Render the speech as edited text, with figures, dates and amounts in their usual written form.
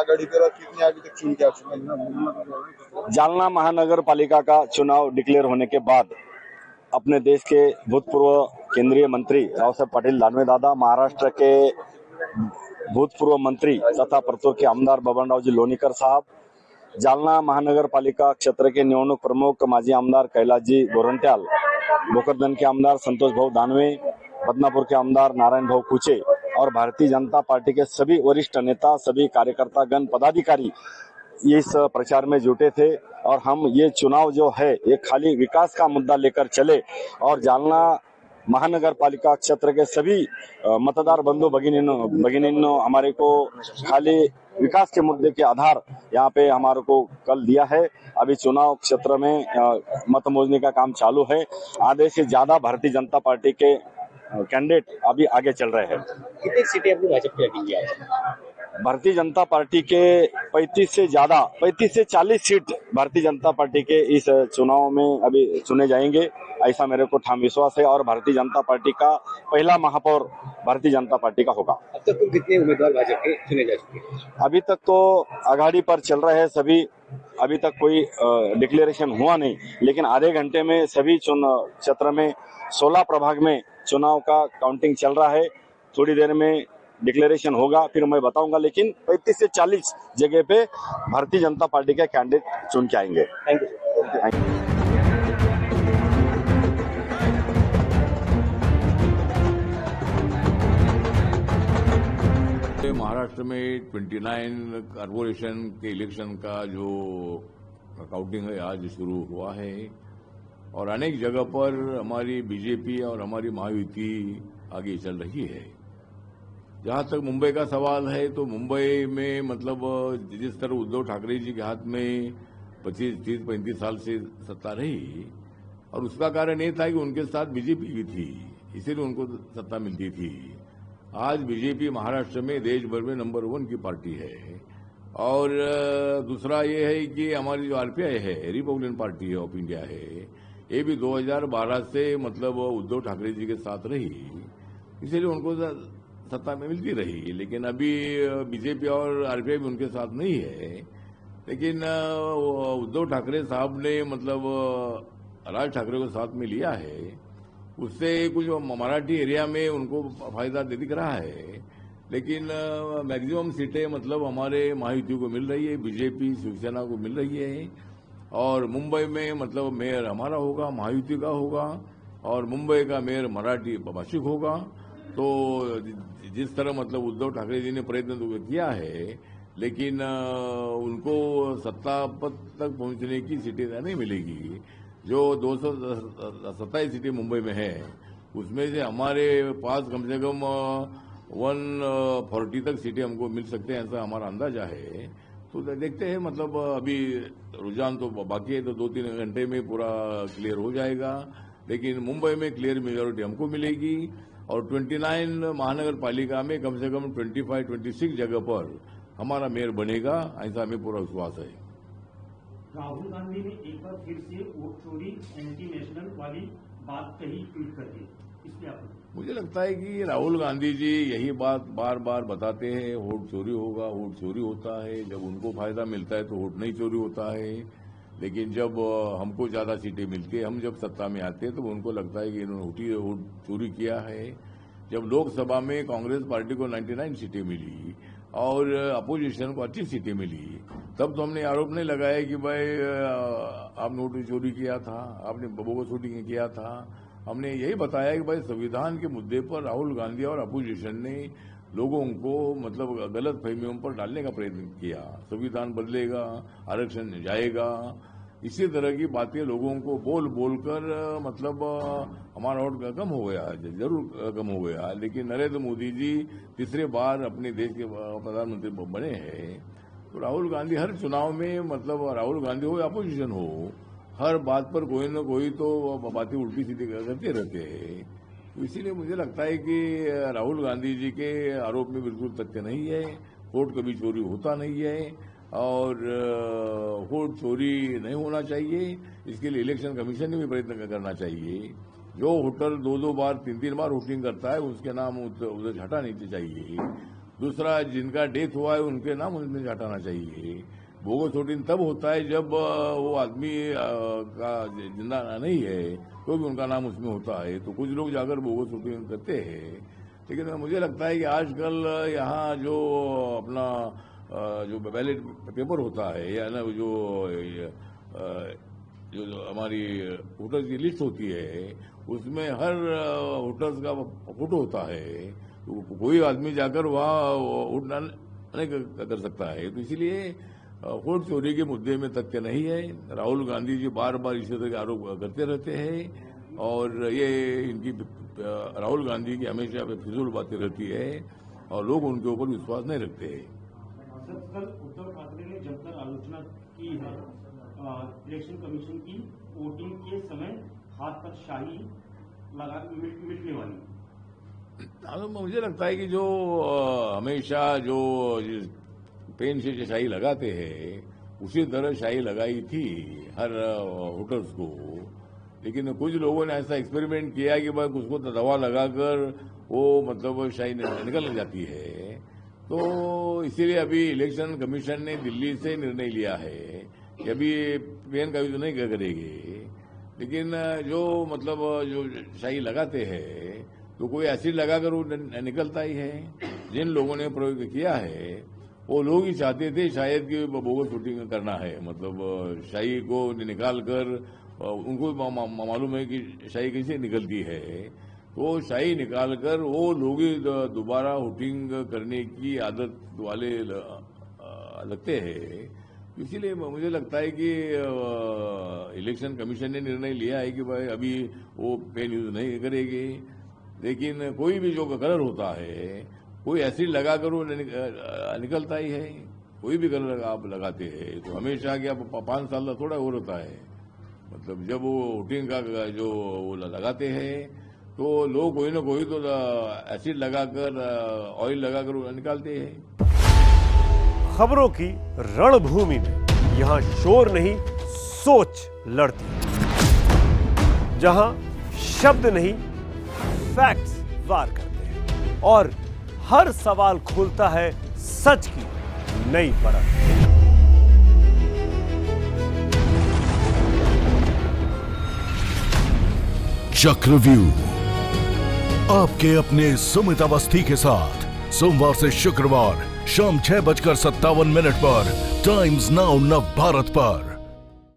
आघाड़ी पर और कितने अभी तक चुन के आ चुके हैं? जालना महानगर पालिका का चुनाव डिक्लेयर होने के बाद अपने देश के भूतपूर्व केंद्रीय मंत्री राव साहेब पाटिल दानवे दादा, महाराष्ट्र के भूतपूर्व मंत्री तथा परतूर के आमदार बबनरावजी लोणीकर साहब, जालना महानगर पालिका क्षेत्र के निवडणूक प्रमुख माजी आमदार कैलासजी गोरंट्याल, भोकरदन के आमदार संतोष भाऊ दानवे, बदनापुर के आमदार नारायण भाऊ कुचे और भारतीय जनता पार्टी के सभी वरिष्ठ नेता, सभी कार्यकर्ता गण, पदाधिकारी इस प्रचार में जुटे थे। और हम ये चुनाव जो है ये खाली विकास का मुद्दा लेकर चले और जालना महानगर पालिका क्षेत्र के सभी मतदार बंधु भगिनीनो हमारे को खाली विकास के मुद्दे के आधार यहाँ पे हमारे को कल दिया है। अभी चुनाव क्षेत्र में मत मोजने का काम चालू है। आधे से ज्यादा भारतीय जनता पार्टी के कैंडिडेट अभी आगे चल रहे हैं। कितनी सीटें अपनी भाजपा की लगेंगी आज? भारतीय जनता पार्टी के 35 से 40 सीट भारतीय जनता पार्टी के इस चुनाव में अभी चुने जाएंगे, ऐसा मेरे को ठाम विश्वास है। और भारतीय जनता पार्टी का पहला महापौर भारतीय जनता पार्टी का होगा। अब तक कुल कितने उम्मीदवार भाजपा के चुने जा चुके हैं? अभी तक तो आघाड़ी पर चल रहे हैं सभी, अभी तक कोई डिक्लेरेशन हुआ नहीं, लेकिन आधे घंटे में सभी क्षेत्र में 16 प्रभाग में चुनाव का काउंटिंग चल रहा है। थोड़ी देर में डिक्लेरेशन होगा, फिर मैं बताऊंगा। लेकिन 35 से 40 जगह पे भारतीय जनता पार्टी के कैंडिडेट चुन के आएंगे। Thank you. महाराष्ट्र में 29 कॉर्पोरेशन के इलेक्शन का जो काउंटिंग है आज शुरू हुआ है और अनेक जगह पर हमारी बीजेपी और हमारी महायुति आगे चल रही है। जहां तक मुंबई का सवाल है तो मुंबई में मतलब जिस तरह उद्धव ठाकरे जी के हाथ में 25-30-35 साल से सत्ता रही और उसका कारण ये था कि उनके साथ बीजेपी भी थी, इसीलिए उनको सत्ता मिलती थी। आज बीजेपी महाराष्ट्र में देश भर में नंबर 1 की पार्टी है। और दूसरा ये है कि हमारी जो आरपीआई है, रिपब्लिकन पार्टी ऑफ इंडिया है, ये भी 2012 से मतलब उद्धव ठाकरे जी के साथ रही, इसीलिए उनको सत्ता में मिलती रही। लेकिन अभी बीजेपी और आरपीआई भी उनके साथ नहीं है। लेकिन उद्धव ठाकरे साहब ने मतलब राज ठाकरे को साथ में लिया है, उससे कुछ मराठी एरिया में उनको फायदा दिख रहा है। लेकिन मैक्सिमम सीटें मतलब हमारे महायुति को मिल रही है, बीजेपी शिवसेना को मिल रही है। और मुंबई में मतलब मेयर हमारा होगा, महायुति का होगा, और मुंबई का मेयर मराठी भाषिक होगा। तो जिस तरह मतलब उद्धव ठाकरे जी ने प्रयत्न तो किया है, लेकिन उनको सत्ता पद तक पहुंचने की सीटें नहीं मिलेगी। जो 227 सीटें मुंबई में है, उसमें से हमारे पास कम से कम 140 तक सीटें हमको मिल सकते हैं, ऐसा हमारा अंदाजा है। तो देखते हैं, मतलब अभी रुझान तो बाकी है, तो 2-3 घंटे में पूरा क्लियर हो जाएगा। लेकिन मुंबई में क्लियर मेजोरिटी हमको मिलेगी और 29 महानगर पालिका में कम से कम 25-26 जगह पर हमारा मेयर बनेगा, ऐसा हमें पूरा विश्वास है। राहुल गांधी ने एक बार फिर से वोट चोरी एंटी नेशनल वाली बात कही ट्वीट करके, इसलिए आप मुझे लगता है कि राहुल गांधी जी यही बात बार बार बताते हैं, वोट चोरी होगा, वोट चोरी होता है। जब उनको फायदा मिलता है तो वोट नहीं चोरी होता है। लेकिन जब हमको ज्यादा सीटें मिलती है, हम जब सत्ता में आते हैं, तो उनको लगता है कि इन्होंने वोट चोरी किया है। जब लोकसभा में कांग्रेस पार्टी को 99 सीटें मिली और अपोजिशन को 25 सीटें मिली, तब तो हमने आरोप नहीं लगाया कि भाई आपने वोट चोरी किया था, आपने बोगस वोटिंग किया था। हमने यही बताया कि भाई संविधान के मुद्दे पर राहुल गांधी और अपोजिशन ने लोगों को मतलब गलत फहमियों पर डालने का प्रयत्न किया। संविधान बदलेगा, आरक्षण जाएगा, इसी तरह की बातें लोगों को बोल कर मतलब हमारा वोट कम हो गया, जरूर कम हो गया। लेकिन नरेंद्र मोदी जी तीसरे बार अपने देश के प्रधानमंत्री बने हैं, तो राहुल गांधी हर चुनाव में मतलब राहुल गांधी हो या अपोजिशन हो, हर बात पर कोई न कोई तो बातें उल्टी सीधी करते रहते हैं। तो इसीलिए मुझे लगता है कि राहुल गांधी जी के आरोप में बिल्कुल तथ्य नहीं है। वोट कभी चोरी होता नहीं है और वोट चोरी नहीं होना चाहिए। इसके लिए इलेक्शन कमीशन ने भी प्रयत्न करना चाहिए। जो वोटर 2-2 बार 3-3 बार वोटिंग करता है, उसके नाम उधर हटा नहीं चाहिए। दूसरा, जिनका डेथ हुआ है उनके नाम उसमें हटाना चाहिए। बोगस वोटिंग तब होता है जब वो आदमी का जिंदा नहीं है तो भी उनका नाम उसमें होता है, तो कुछ लोग जाकर बोगस वोटिंग करते हैं। लेकिन मुझे लगता है कि आजकल यहाँ जो अपना जो बैलेट पेपर होता है या ना जो हमारी वोटर्स की लिस्ट होती है उसमें हर वोटर्स का फोटो होता है, तो कोई आदमी जाकर वहाँ वोट नहीं कर सकता है। तो इसीलिए वोट चोरी के मुद्दे में तथ्य नहीं है। राहुल गांधी जी बार बार इसी तरह के आरोप करते रहते हैं और ये इनकी राहुल गांधी की हमेशा फिजूल बातें रहती है और लोग उनके ऊपर विश्वास नहीं रखते हैं। सर, कल उद्धव ठाकरे ने जमकर आलोचना की है इलेक्शन कमीशन की वोटिंग के समय हाथ पर शाही लगा मिटने वाली। मुझे लगता है कि जो हमेशा जो पेन से शाही लगाते हैं उसी तरह शाही लगाई थी हर वोटर्स को, लेकिन कुछ लोगों ने ऐसा एक्सपेरिमेंट किया कि भाई उसको दवा लगाकर वो मतलब शाही निकल जाती है। तो इसीलिए अभी इलेक्शन कमीशन ने दिल्ली से निर्णय लिया है कि अभी पेन का यूज नहीं करेगी, लेकिन जो मतलब जो शाही लगाते हैं तो कोई एसिड लगाकर वो निकलता ही है। जिन लोगों ने प्रयोग किया है वो लोग ही चाहते थे शायद कि बोगस वोटिंग करना है, मतलब शाही को निकाल कर उनको मालूम है कि शाही कैसे निकलती है, तो शाही निकाल कर वो लोग ही दोबारा वोटिंग करने की आदत वाले लगते हैं। इसीलिए मुझे लगता है कि इलेक्शन कमीशन ने निर्णय लिया है कि भाई अभी वो पेन यूज नहीं करेगी, लेकिन कोई भी जो कलर होता है कोई एसिड लगाकर वो निकलता ही है। कोई भी कलर आप लगाते हैं तो हमेशा क्या 5 साल का थोड़ा और होता है, मतलब जब वो वोटिंग का जो वो लगाते हैं तो लोग कोई ना कोई तो एसिड लगाकर ऑयल लगाकर निकालते हैं। खबरों की रणभूमि में यहां शोर नहीं सोच लड़ती है, जहां शब्द नहीं फैक्ट्स वार करते हैं और हर सवाल खोलता है सच की नई परत। चक्रव्यूह आपके अपने सुमित अवस्थी के साथ सोमवार से शुक्रवार शाम 6:57 पर टाइम्स नाउ नव भारत पर।